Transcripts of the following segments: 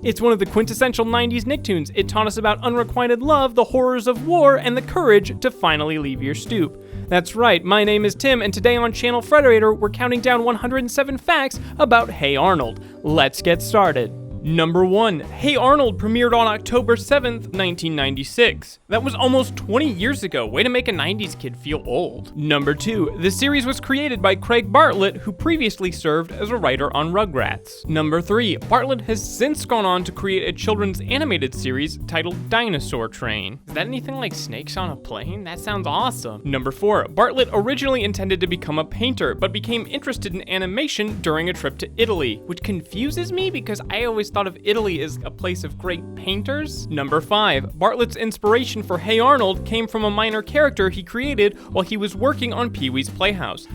It's one of the quintessential 90s Nicktoons. It taught us about unrequited love, the horrors of war, and the courage to finally leave your stoop. That's right, my name is Tim, and today on Channel Frederator, we're counting down 107 facts about Hey Arnold. Let's get started. Number 1. Hey Arnold premiered on October 7th, 1996. That was almost 20 years ago. Way to make a 90s kid feel old. Number 2. The series was created by Craig Bartlett, who previously served as a writer on Rugrats. Number 3. Bartlett has since gone on to create a children's animated series titled Dinosaur Train. Is that anything like Snakes on a Plane? That sounds awesome. Number 4. Bartlett originally intended to become a painter, but became interested in animation during a trip to Italy, which confuses me because I always thought of Italy as a place of great painters. Number 5. Bartlett's inspiration for Hey Arnold came from a minor character he created while he was working on Pee-wee's Playhouse.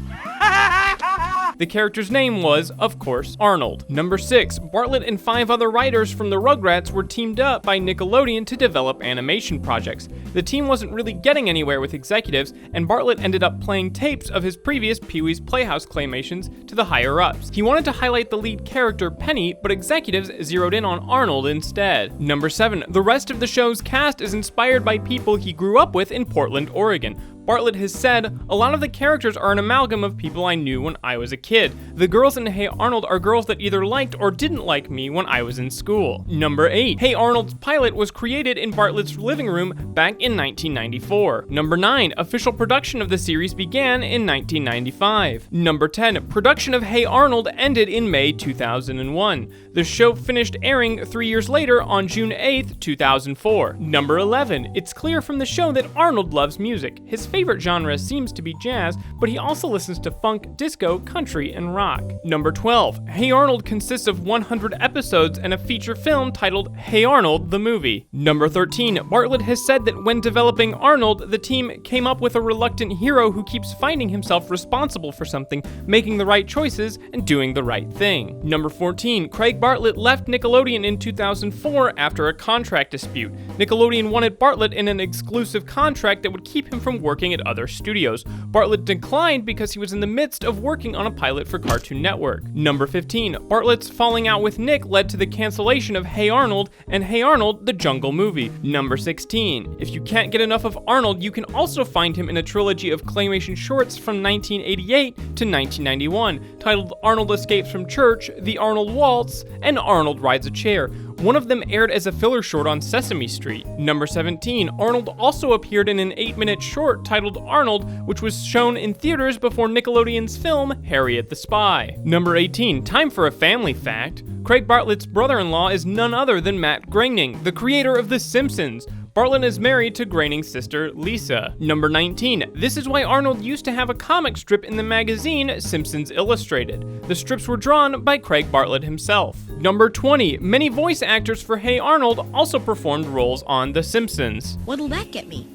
The character's name was, of course, Arnold. Number 6. Bartlett and 5 other writers from the Rugrats were teamed up by Nickelodeon to develop animation projects. The team wasn't really getting anywhere with executives, and Bartlett ended up playing tapes of his previous Pee-wee's Playhouse claymations to the higher-ups. He wanted to highlight the lead character, Penny, but executives zeroed in on Arnold instead. Number 7. The rest of the show's cast is inspired by people he grew up with in Portland, Oregon. Bartlett has said, "A lot of the characters are an amalgam of people I knew when I was a kid. The girls in Hey Arnold are girls that either liked or didn't like me when I was in school." Number 8. Hey Arnold's pilot was created in Bartlett's living room back in 1994. Number 9. Official production of the series began in 1995. Number 10. Production of Hey Arnold ended in May 2001. The show finished airing 3 years later on June 8th, 2004. Number 11. It's clear from the show that Arnold loves music. His favorite genre seems to be jazz, but he also listens to funk, disco, country, and rock. Number 12. Hey Arnold consists of 100 episodes and a feature film titled Hey Arnold, the Movie. Number 13. Bartlett has said that when developing Arnold, the team came up with a reluctant hero who keeps finding himself responsible for something, making the right choices, and doing the right thing. Number 14. Craig Bartlett left Nickelodeon in 2004 after a contract dispute. Nickelodeon wanted Bartlett in an exclusive contract that would keep him from working at other studios. Bartlett declined because he was in the midst of working on a pilot for Cartoon Network. Number 15. Bartlett's falling out with Nick led to the cancellation of Hey Arnold and Hey Arnold, the Jungle Movie. Number 16. If you can't get enough of Arnold, you can also find him in a trilogy of claymation shorts from 1988 to 1991, titled Arnold Escapes from Church, The Arnold Waltz, and Arnold Rides a Chair. One of them aired as a filler short on Sesame Street. Number 17. Arnold also appeared in an 8-minute short titled Arnold, which was shown in theaters before Nickelodeon's film Harriet the Spy. Number 18. Time for a family fact. Craig Bartlett's brother-in-law is none other than Matt Groening, the creator of The Simpsons. Bartlett is married to Groening's sister, Lisa. Number 19. This is why Arnold used to have a comic strip in the magazine Simpsons Illustrated. The strips were drawn by Craig Bartlett himself. Number 20. Many voice actors for Hey Arnold also performed roles on The Simpsons. What'll that get me?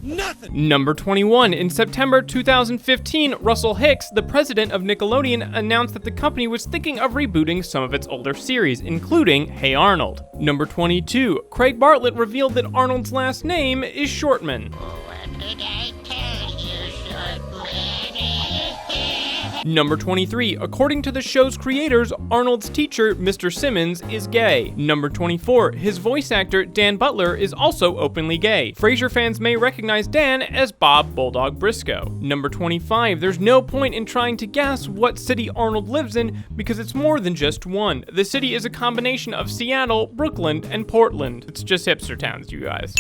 Nothing. Number 21. In September 2015, Russell Hicks, the president of Nickelodeon, announced that the company was thinking of rebooting some of its older series, including Hey Arnold. Number 22. Craig Bartlett revealed that Arnold's last name is Shortman. What did I tell you, Shortman? Number 23. According to the show's creators, Arnold's teacher, Mr. Simmons, is gay. Number 24. His voice actor, Dan Butler, is also openly gay. Frasier fans may recognize Dan as Bob Bulldog Briscoe. Number 25. There's no point in trying to guess what city Arnold lives in because it's more than just one. The city is a combination of Seattle, Brooklyn, and Portland. It's just hipster towns, you guys.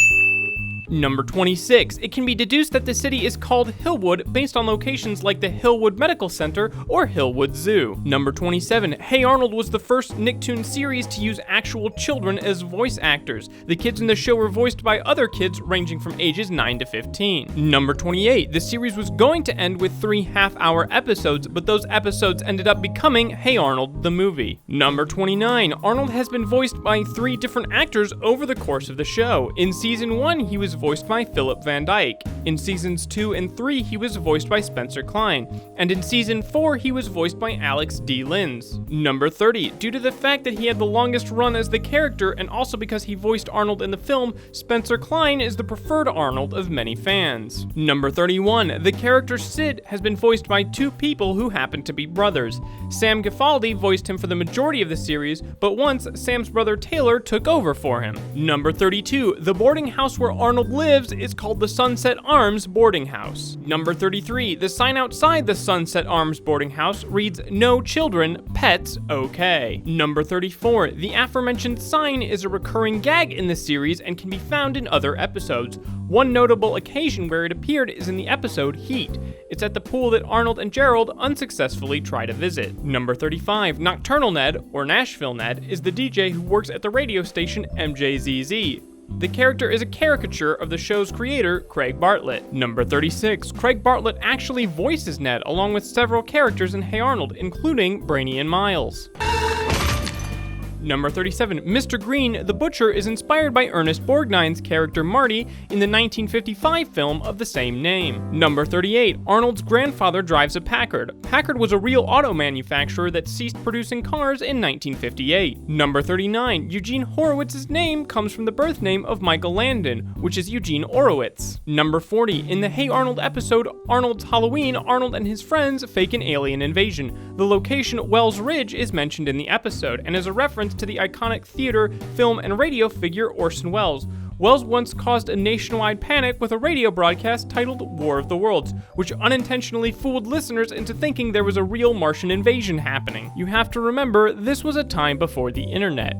Number 26. It can be deduced that the city is called Hillwood based on locations like the Hillwood Medical Center or Hillwood Zoo. Number 27. Hey Arnold was the first Nicktoon series to use actual children as voice actors. The kids in the show were voiced by other kids ranging from ages 9 to 15. Number 28. The series was going to end with 3 half-hour episodes, but those episodes ended up becoming Hey Arnold, the Movie. Number 29. Arnold has been voiced by 3 different actors over the course of the show. In season 1, he was voiced by Philip Van Dyke. In seasons 2 and 3, he was voiced by Spencer Klein, and in season 4, he was voiced by Alex D. Linz. Number 30, due to the fact that he had the longest run as the character, and also because he voiced Arnold in the film, Spencer Klein is the preferred Arnold of many fans. Number 31, the character Sid has been voiced by two people who happen to be brothers. Sam Gifaldi voiced him for the majority of the series, but once Sam's brother Taylor took over for him. Number 32, the boarding house where Arnold lives is called the Sunset Arms Boarding House. Number 33, the sign outside the Sunset Arms Boarding House reads, "No children, pets okay." Number 34, the aforementioned sign is a recurring gag in the series and can be found in other episodes. One notable occasion where it appeared is in the episode Heat. It's at the pool that Arnold and Gerald unsuccessfully try to visit. Number 35, Nocturnal Ned, or Nashville Ned, is the DJ who works at the radio station MJZZ. The character is a caricature of the show's creator, Craig Bartlett. Number 36, Craig Bartlett actually voices Ned along with several characters in Hey Arnold, including Brainy and Miles. Number 37, Mr. Green, the Butcher, is inspired by Ernest Borgnine's character Marty in the 1955 film of the same name. Number 38, Arnold's grandfather drives a Packard. Packard was a real auto manufacturer that ceased producing cars in 1958. Number 39, Eugene Horowitz's name comes from the birth name of Michael Landon, which is Eugene Orowitz. Number 40, in the Hey Arnold episode Arnold's Halloween, Arnold and his friends fake an alien invasion. The location Wells Ridge is mentioned in the episode and is a reference to the iconic theater, film, and radio figure Orson Welles. Welles once caused a nationwide panic with a radio broadcast titled War of the Worlds, which unintentionally fooled listeners into thinking there was a real Martian invasion happening. You have to remember, this was a time before the internet.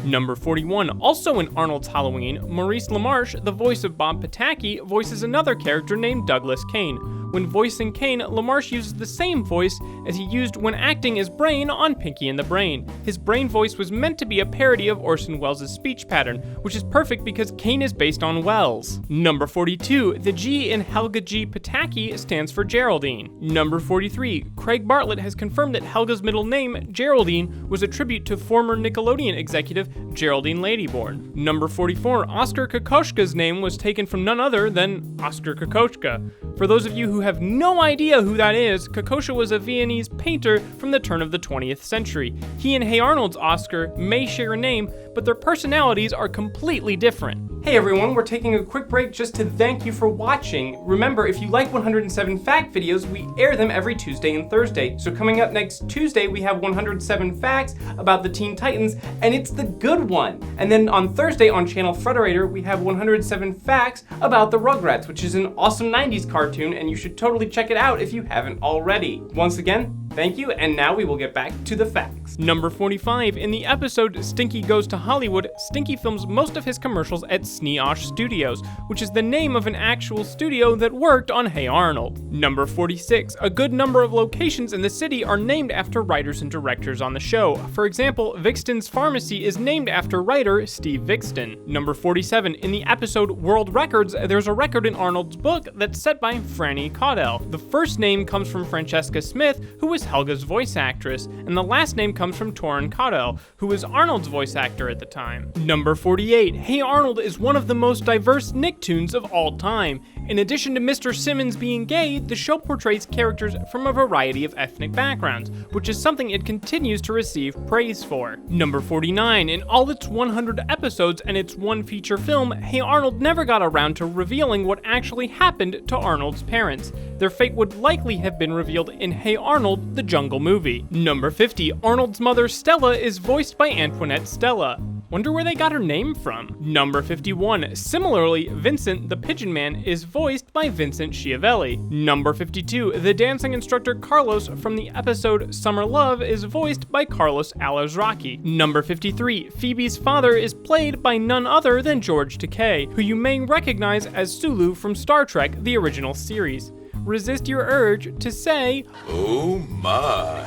Number 41, also in Arnold's Halloween, Maurice LaMarche, the voice of Bob Pataki, voices another character named Douglas Kane. When voicing Kane, LaMarche uses the same voice as he used when acting as Brain on Pinky and the Brain. His Brain voice was meant to be a parody of Orson Welles' speech pattern, which is perfect because Kane is based on Welles. Number 42, the G in Helga G. Pataki stands for Geraldine. Number 43, Craig Bartlett has confirmed that Helga's middle name, Geraldine, was a tribute to former Nickelodeon executive Geraldine Ladybourne. Number 44, Oskar Kokoschka's name was taken from none other than Oskar Kokoschka. For those of you who have no idea who that is, Kokoschka was a Viennese painter from the turn of the 20th century. He and Hey Arnold's Oscar may share a name, but their personalities are completely different. Hey everyone, we're taking a quick break just to thank you for watching. Remember, if you like 107 fact videos, we air them every Tuesday and Thursday. So coming up next Tuesday, we have 107 facts about the Teen Titans, and it's the good one. And then on Thursday on channel Frederator, we have 107 facts about the Rugrats, which is an awesome 90s cartoon, and you should totally check it out if you haven't already. Once again, thank you, and now we will get back to the facts. Number 45, in the episode Stinky Goes to Hollywood, Stinky films most of his commercials at Sneosh Studios, which is the name of an actual studio that worked on Hey Arnold. Number 46, a good number of locations in the city are named after writers and directors on the show. For example, Vixton's Pharmacy is named after writer Steve Vixton. Number 47, in the episode World Records, there's a record in Arnold's book that's set by Franny Caudell. The first name comes from Francesca Smith, who was Helga's voice actress, and the last name comes from Torrin Caudell, who was Arnold's voice actor at the time. Number 48, Hey Arnold is one of the most diverse Nicktoons of all time. In addition to Mr. Simmons being gay, the show portrays characters from a variety of ethnic backgrounds, which is something it continues to receive praise for. Number 49, in all its 100 episodes and its one feature film, Hey Arnold never got around to revealing what actually happened to Arnold's parents. Their fate would likely have been revealed in Hey Arnold, the Jungle Movie. Number 50, Arnold's mother Stella is voiced by Antoinette Stella. Wonder where they got her name from. Number 51, similarly, Vincent the Pigeon Man is voiced by Vincent Schiavelli. Number 52, the dancing instructor Carlos from the episode Summer Love is voiced by Carlos Alazraqui. Number 53, Phoebe's father is played by none other than George Takei, who you may recognize as Sulu from Star Trek, the original series. Resist your urge to say, "Oh my."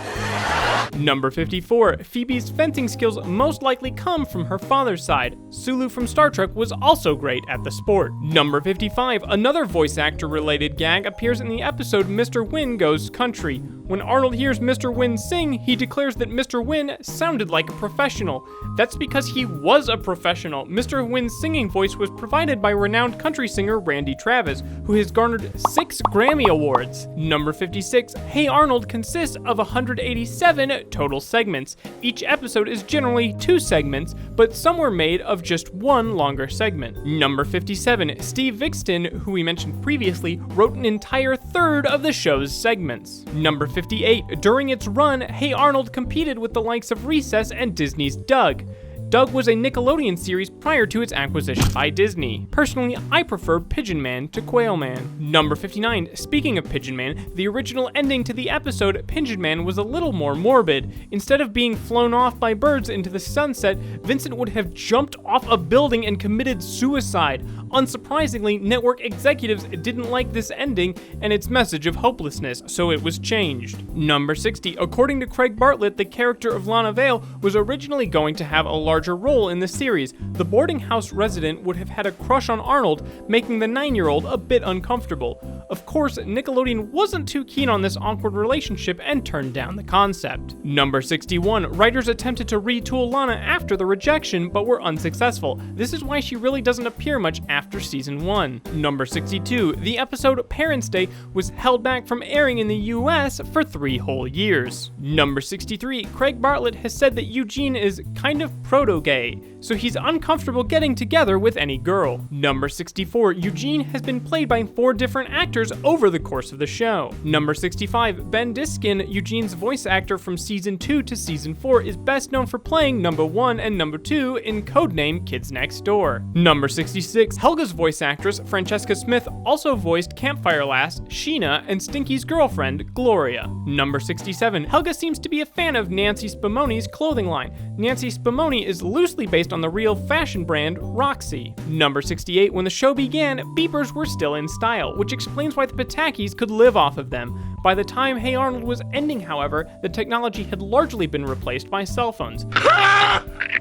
Number 54, Phoebe's fencing skills most likely come from her father's side. Sulu from Star Trek was also great at the sport. Number 55, another voice actor related gag appears in the episode Mr. Wynn Goes Country. When Arnold hears Mr. Wynn sing, he declares that Mr. Wynn sounded like a professional. That's because he was a professional. Mr. Wynn's singing voice was provided by renowned country singer Randy Travis, who has garnered 6 Grammy Awards. Number 56, Hey Arnold consists of 187 total segments. Each episode is generally 2 segments, but some were made of just 1 longer segment. Number 57, Steve Vixton, who we mentioned previously, wrote an entire third of the show's segments. Number 58, during its run, Hey Arnold competed with the likes of Recess and Disney's Doug. Doug was a Nickelodeon series prior to its acquisition by Disney. Personally, I prefer Pigeon Man to Quail Man. Number 59, speaking of Pigeon Man, the original ending to the episode Pigeon Man was a little more morbid. Instead of being flown off by birds into the sunset, Vincent would have jumped off a building and committed suicide. Unsurprisingly, network executives didn't like this ending and its message of hopelessness, so it was changed. Number 60, according to Craig Bartlett, the character of Lana Vale was originally going to have a larger role in the series. The boarding house resident would have had a crush on Arnold, making the 9-year-old a bit uncomfortable. Of course, Nickelodeon wasn't too keen on this awkward relationship and turned down the concept. Number 61, writers attempted to retool Lana after the rejection, but were unsuccessful. This is why she really doesn't appear much after season 1. Number 62, the episode Parents' Day was held back from airing in the US for 3 whole years. Number 63, Craig Bartlett has said that Eugene is kind of proto-gay, so he's uncomfortable getting together with any girl. Number 64, Eugene has been played by 4 different actors over the course of the show. Number 65, Ben Diskin, Eugene's voice actor from season 2 to season 4, is best known for playing number 1 and number 2 in Codename Kids Next Door. Number 66, Helga's voice actress, Francesca Smith, also voiced Campfire Lass, Sheena, and Stinky's girlfriend, Gloria. Number 67, Helga seems to be a fan of Nancy Spumoni's clothing line. Nancy Spumoni is loosely based on the real fashion brand Roxy. Number 68, when the show began, beepers were still in style, which explains why the Patakis could live off of them. By the time Hey Arnold was ending, however, the technology had largely been replaced by cell phones.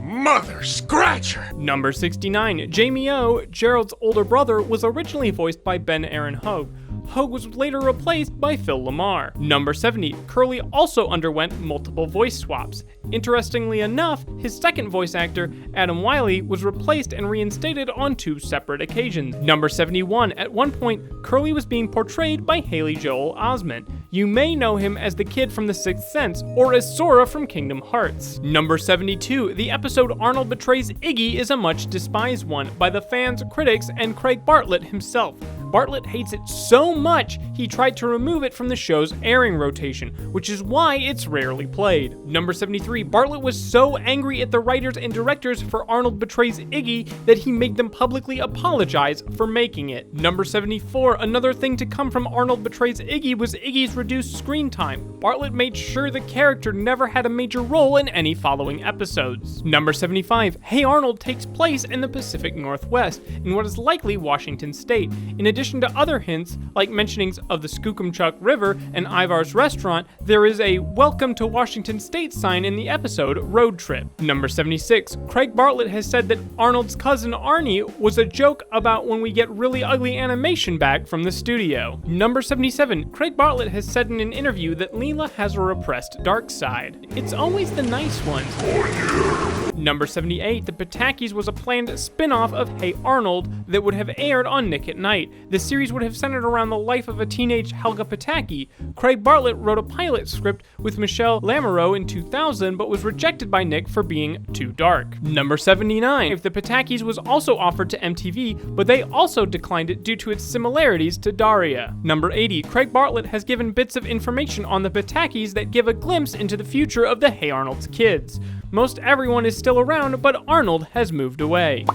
Mother Scratcher! Number 69, Jamie O, Gerald's older brother, was originally voiced by Ben Aaron Hogue. Hogue was later replaced by Phil Lamar. Number 70, Curly also underwent multiple voice swaps. Interestingly enough, his second voice actor, Adam Wiley, was replaced and reinstated on 2 separate occasions. Number 71, at one point, Curly was being portrayed by Haley Joel Osment. You may know him as the kid from The Sixth Sense, or as Sora from Kingdom Hearts. Number 72, the episode Arnold Betrays Iggy is a much despised one by the fans, critics, and Craig Bartlett himself. Bartlett hates it so much, he tried to remove it from the show's airing rotation, which is why it's rarely played. Number 73, Bartlett was so angry at the writers and directors for Arnold Betrays Iggy that he made them publicly apologize for making it. Number 74, another thing to come from Arnold Betrays Iggy was Iggy's reduced screen time. Bartlett made sure the character never had a major role in any following episodes. Number 75, Hey Arnold takes place in the Pacific Northwest, in what is likely Washington State. In addition to other hints, like mentionings of the Skookumchuck River and Ivar's restaurant, there is a Welcome to Washington State sign in the episode Road Trip. Number 76, Craig Bartlett has said that Arnold's cousin Arnie was a joke about when we get really ugly animation back from the studio. Number 77, Craig Bartlett has said in an interview that Leela has a repressed dark side. It's always the nice ones. Number 78, The Patakis was a planned spin-off of Hey Arnold that would have aired on Nick at Night. The series would have centered around the life of a teenage Helga Pataki. Craig Bartlett wrote a pilot script with Michelle Lamoureux in 2000, but was rejected by Nick for being too dark. Number 79, The Patakis was also offered to MTV, but they also declined it due to its similarities to Daria. Number 80, Craig Bartlett has given bits of information on the Patakis that give a glimpse into the future of the Hey Arnold's kids. Most everyone is still around, but Arnold has moved away.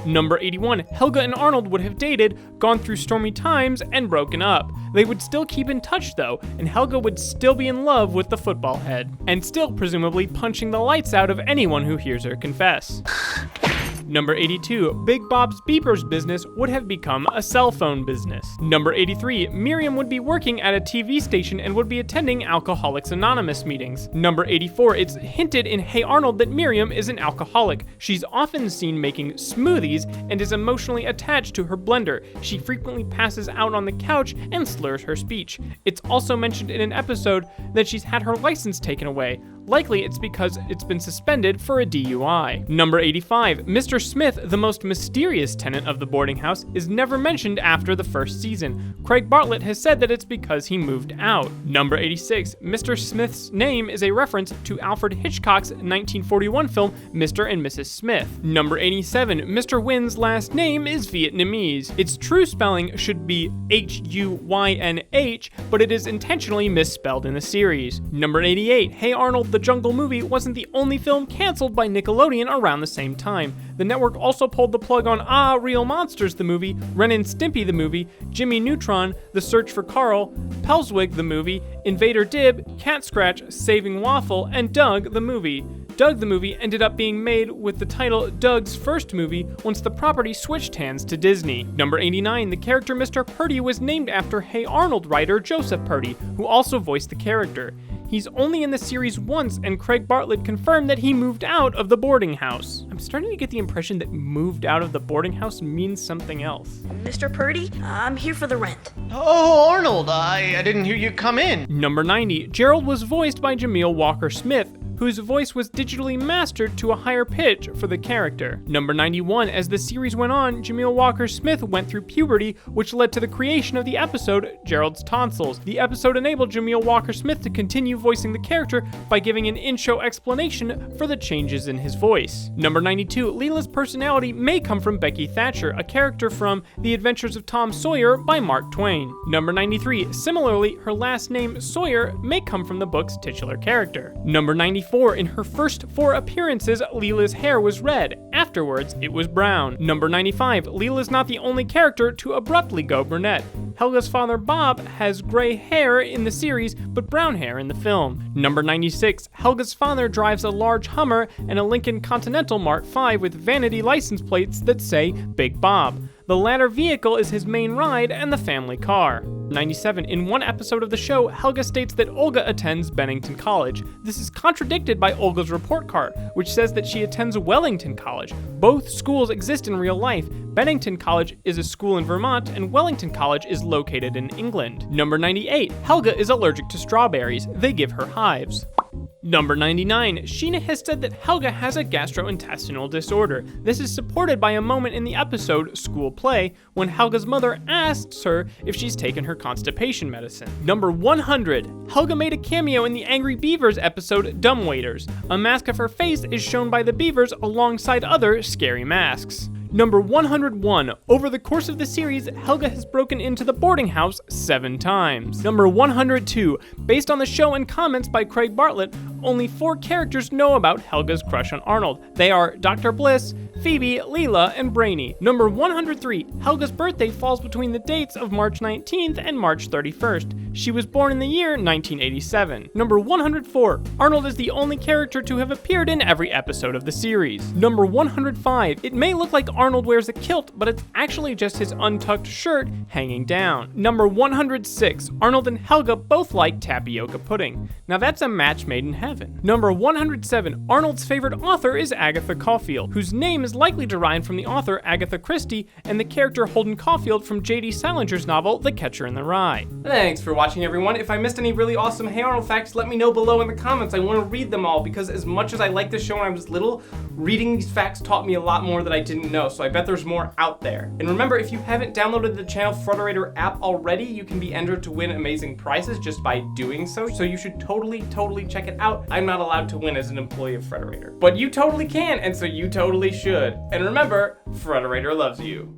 Number 81, Helga and Arnold would have dated, gone through stormy times, and broken up. They would still keep in touch though, and Helga would still be in love with the football head, and still presumably punching the lights out of anyone who hears her confess. Number 82, Big Bob's Beepers business would have become a cell phone business. Number 83, Miriam would be working at a TV station and would be attending Alcoholics Anonymous meetings. Number 84, it's hinted in Hey Arnold that Miriam is an alcoholic. She's often seen making smoothies and is emotionally attached to her blender. She frequently passes out on the couch and slurs her speech. It's also mentioned in an episode that she's had her license taken away. Likely it's because it's been suspended for a DUI. Number 85, Mr. Smith, the most mysterious tenant of the boarding house, is never mentioned after the first season. Craig Bartlett has said that it's because he moved out. Number 86, Mr. Smith's name is a reference to Alfred Hitchcock's 1941 film Mr. and Mrs. Smith. Number 87, Mr. Wynn's last name is Vietnamese. Its true spelling should be H-U-Y-N-H, but it is intentionally misspelled in the series. Number 88, Hey Arnold, the Jungle Movie wasn't the only film canceled by Nickelodeon around the same time. The network also pulled the plug on Real Monsters the movie, Ren and Stimpy the movie, Jimmy Neutron, The Search for Carl, Pelswig the movie, Invader Dib, Cat Scratch, Saving Waffle, and Doug the movie. Doug the movie ended up being made with the title Doug's First Movie once the property switched hands to Disney. Number 89, the character Mr. Purdy was named after Hey Arnold writer Joseph Purdy, who also voiced the character. He's only in the series once, and Craig Bartlett confirmed that he moved out of the boarding house. I'm starting to get the impression that moved out of the boarding house means something else. Mr. Purdy, I'm here for the rent. Oh, Arnold, I didn't hear you come in. Number 90, Gerald was voiced by Jameel Walker-Smith, whose voice was digitally mastered to a higher pitch for the character. Number 91, as the series went on, Jameel Walker-Smith went through puberty, which led to the creation of the episode Gerald's Tonsils. The episode enabled Jameel Walker-Smith to continue voicing the character by giving an in-show explanation for the changes in his voice. Number 92, Leela's personality may come from Becky Thatcher, a character from The Adventures of Tom Sawyer by Mark Twain. Number 93, similarly, her last name Sawyer may come from the book's titular character. Number 94, in her first 4 appearances, Leela's hair was red. Afterwards, it was brown. Number 95, Leela's not the only character to abruptly go brunette. Helga's father Bob has gray hair in the series, but brown hair in the film. Number 96, Helga's father drives a large Hummer and a Lincoln Continental Mark V with vanity license plates that say Big Bob. The latter vehicle is his main ride and the family car. 97, in one episode of the show, Helga states that Olga attends Bennington College. This is contradicted by Olga's report card, which says that she attends Wellington College. Both schools exist in real life. Bennington College is a school in Vermont, and Wellington College is located in England. Number 98, Helga is allergic to strawberries. They give her hives. Number 99, Sheena has said that Helga has a gastrointestinal disorder. This is supported by a moment in the episode School Play, when Helga's mother asks her if she's taken her constipation medicine. Number 100, Helga made a cameo in the Angry Beavers episode Dumbwaiters. A mask of her face is shown by the Beavers alongside other scary masks. Number 101, over the course of the series, Helga has broken into the boarding house 7 times. Number 102, based on the show and comments by Craig Bartlett, only 4 characters know about Helga's crush on Arnold. They are Dr. Bliss, Phoebe, Leela, and Brainy. Number 103, Helga's birthday falls between the dates of March 19th and March 31st. She was born in the year 1987. Number 104, Arnold is the only character to have appeared in every episode of the series. Number 105, it may look like Arnold wears a kilt, but it's actually just his untucked shirt hanging down. Number 106, Arnold and Helga both like tapioca pudding. Now that's a match made in heaven. Number 107, Arnold's favorite author is Agatha Caulfield, whose name is likely derived from the author Agatha Christie and the character Holden Caulfield from J.D. Salinger's novel The Catcher in the Rye. Thanks for watching, everyone. If I missed any really awesome Hey Arnold facts, let me know below in the comments. I want to read them all because as much as I liked this show when I was little, reading these facts taught me a lot more that I didn't know, so I bet there's more out there. And remember, if you haven't downloaded the channel Frederator app already, you can be entered to win amazing prizes just by doing so you should totally check it out. I'm not allowed to win as an employee of Frederator, but you totally can, and so you totally should. And remember, Frederator loves you.